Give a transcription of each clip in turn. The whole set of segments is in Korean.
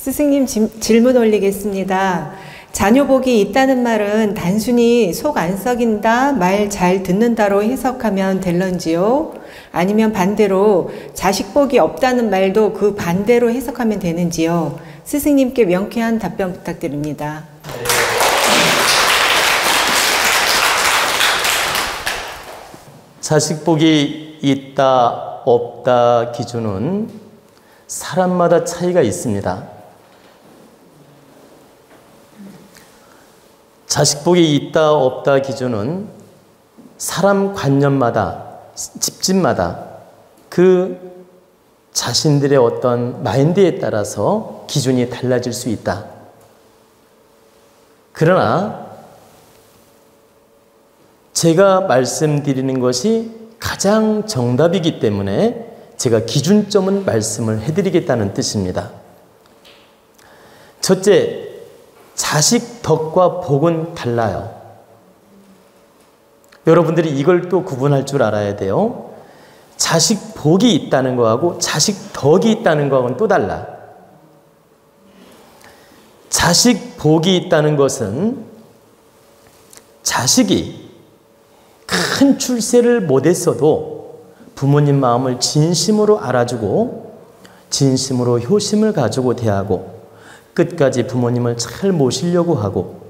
스승님 질문 올리겠습니다. 자녀 복이 있다는 말은 단순히 속 안 썩인다, 말 잘 듣는다로 해석하면 될런지요? 아니면 반대로 자식 복이 없다는 말도 그 반대로 해석하면 되는지요? 스승님께 명쾌한 답변 부탁드립니다. 자식 복이 있다, 없다 기준은 사람마다 차이가 있습니다. 자식 복이 있다, 없다 기준은 사람 관념마다, 집집마다 그 자신들의 어떤 마인드에 따라서 기준이 달라질 수 있다. 그러나 제가 말씀드리는 것이 가장 정답이기 때문에 제가 기준점은 말씀을 해드리겠다는 뜻입니다. 첫째, 자식 덕과 복은 달라요. 여러분들이 이걸 또 구분할 줄 알아야 돼요. 자식 복이 있다는 거하고 자식 덕이 있다는 거하고는 또 달라. 자식 복이 있다는 것은 자식이 큰 출세를 못했어도 부모님 마음을 진심으로 알아주고 진심으로 효심을 가지고 대하고 끝까지 부모님을 잘 모시려고 하고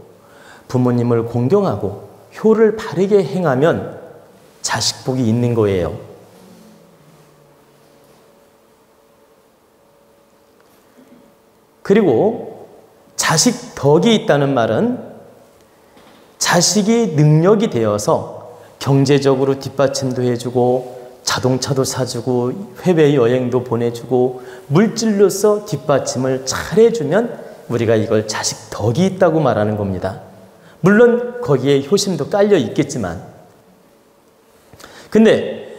부모님을 공경하고 효를 바르게 행하면 자식 복이 있는 거예요. 그리고 자식 덕이 있다는 말은 자식이 능력이 되어서 경제적으로 뒷받침도 해주고 자동차도 사주고 해외여행도 보내주고 물질로서 뒷받침을 잘 해주면 우리가 이걸 자식 덕이 있다고 말하는 겁니다. 물론 거기에 효심도 깔려 있겠지만 근데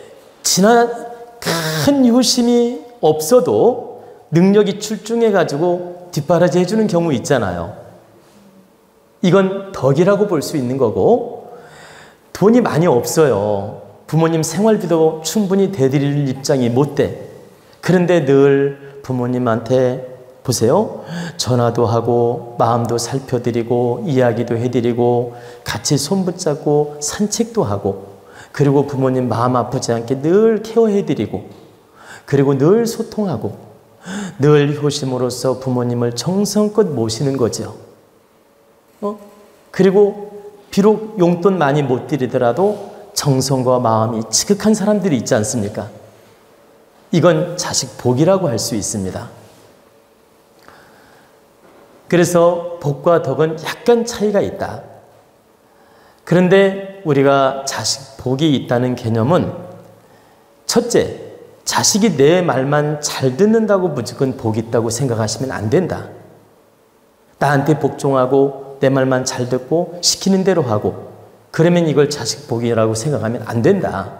큰 효심이 없어도 능력이 출중해가지고 뒷바라지 해주는 경우 있잖아요. 이건 덕이라고 볼 수 있는 거고 돈이 많이 없어요. 부모님 생활비도 충분히 대드릴 입장이 못 돼. 그런데 늘 부모님한테 보세요. 전화도 하고 마음도 살펴드리고 이야기도 해드리고 같이 손 붙잡고 산책도 하고 그리고 부모님 마음 아프지 않게 늘 케어해드리고 그리고 늘 소통하고 늘 효심으로써 부모님을 정성껏 모시는 거죠. 그리고 비록 용돈 많이 못 드리더라도 정성과 마음이 지극한 사람들이 있지 않습니까? 이건 자식 복이라고 할 수 있습니다. 그래서 복과 덕은 약간 차이가 있다. 그런데 우리가 자식 복이 있다는 개념은 첫째, 자식이 내 말만 잘 듣는다고 무조건 복이 있다고 생각하시면 안 된다. 나한테 복종하고 내 말만 잘 듣고 시키는 대로 하고 그러면 이걸 자식 복이라고 생각하면 안 된다.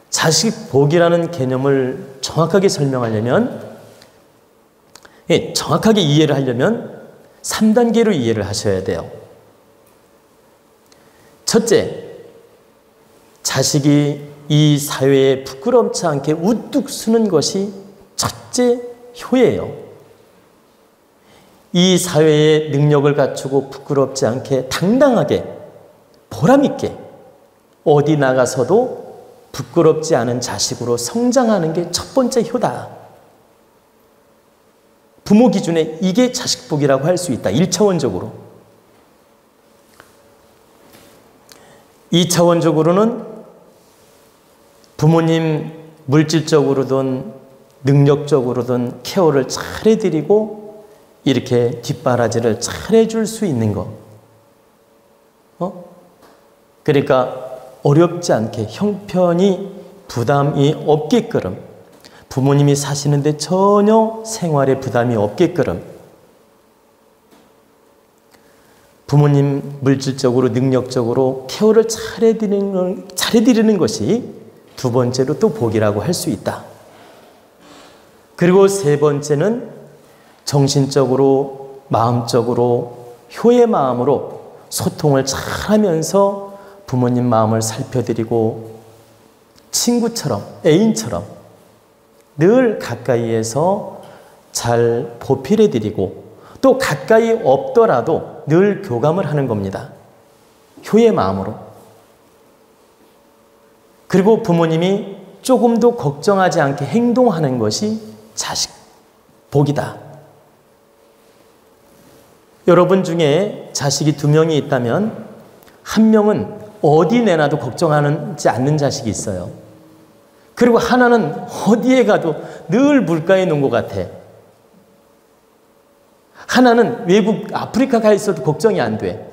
자식 복이라는 개념을 정확하게 설명하려면 정확하게 이해를 하려면 3단계로 이해를 하셔야 돼요. 첫째, 자식이 이 사회에 부끄럽지 않게 우뚝 서는 것이 첫째 효예요. 이 사회에 능력을 갖추고 부끄럽지 않게 당당하게 보람있게 어디 나가서도 부끄럽지 않은 자식으로 성장하는 게 첫 번째 효다. 부모 기준에 이게 자식 복이라고 할 수 있다. 1차원적으로. 2차원적으로는 부모님 물질적으로든 능력적으로든 케어를 잘 해드리고 이렇게 뒷바라지를 잘 해줄 수 있는 거. 그러니까 어렵지 않게 형편이 부담이 없게끔 부모님이 사시는데 전혀 생활에 부담이 없게끔 부모님 물질적으로 능력적으로 케어를 잘해드리는 것이 두 번째로 또 복이라고 할 수 있다. 그리고 세 번째는 정신적으로 마음적으로 효의 마음으로 소통을 잘하면서 부모님 마음을 살펴드리고 친구처럼 애인처럼 늘 가까이에서 잘 보필해드리고 또 가까이 없더라도 늘 교감을 하는 겁니다. 효의 마음으로. 그리고 부모님이 조금도 걱정하지 않게 행동하는 것이 자식 복이다. 여러분 중에 자식이 2명이 있다면 1명은 어디 내놔도 걱정하지 않는 자식이 있어요. 그리고 하나는 어디에 가도 늘 물가에 놓은 것 같아. 하나는 외국 아프리카 가 있어도 걱정이 안 돼.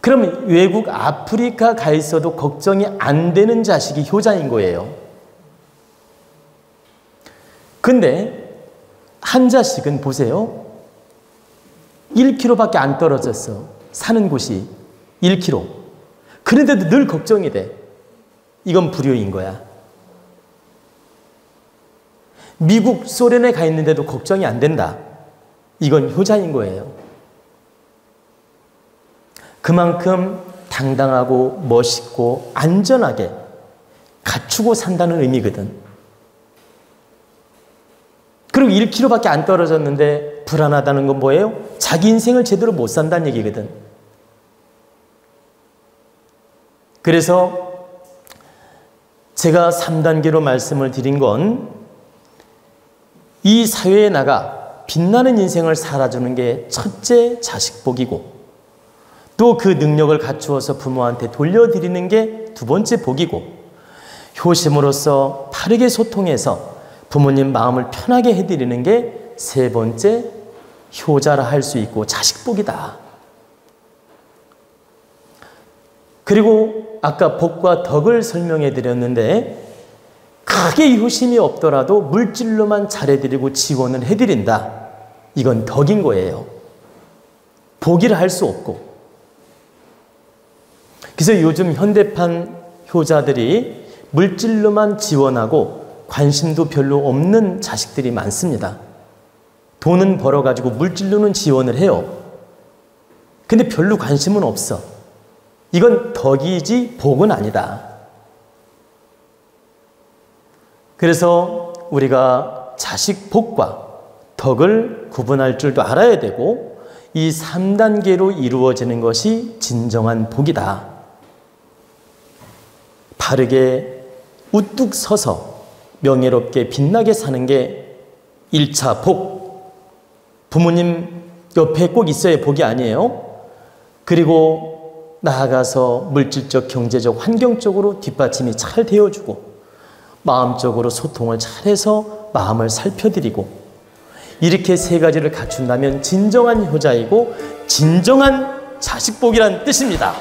그러면 외국 아프리카 가 있어도 걱정이 안 되는 자식이 효자인 거예요. 근데 한 자식은 보세요. 1km밖에 안 떨어졌어. 사는 곳이 1km. 그런데도 늘 걱정이 돼. 이건 불효인 거야. 미국, 소련에 가 있는데도 걱정이 안 된다. 이건 효자인 거예요. 그만큼 당당하고 멋있고 안전하게 갖추고 산다는 의미거든. 그리고 1km밖에 안 떨어졌는데 불안하다는 건 뭐예요? 자기 인생을 제대로 못 산다는 얘기거든. 그래서 제가 3단계로 말씀을 드린 건 이 사회에 나가 빛나는 인생을 살아주는 게 첫째 자식복이고 또 그 능력을 갖추어서 부모한테 돌려드리는 게 2번째 복이고 효심으로써 바르게 소통해서 부모님 마음을 편하게 해드리는 게 3번째 효자라 할 수 있고 자식복이다. 그리고 아까 복과 덕을 설명해 드렸는데 크게 효심이 없더라도 물질로만 잘해드리고 지원을 해드린다. 이건 덕인 거예요. 복이라 할 수 없고. 그래서 요즘 현대판 효자들이 물질로만 지원하고 관심도 별로 없는 자식들이 많습니다. 돈은 벌어가지고 물질로는 지원을 해요. 근데 별로 관심은 없어. 이건 덕이지 복은 아니다. 그래서 우리가 자식 복과 덕을 구분할 줄도 알아야 되고 이 3단계로 이루어지는 것이 진정한 복이다. 바르게 우뚝 서서 명예롭게 빛나게 사는 게 1차 복. 부모님 옆에 꼭 있어야 복이 아니에요. 그리고 나아가서 물질적, 경제적, 환경적으로 뒷받침이 잘 되어주고 마음적으로 소통을 잘해서 마음을 살펴드리고 이렇게 3가지를 갖춘다면 진정한 효자이고 진정한 자식복이란 뜻입니다.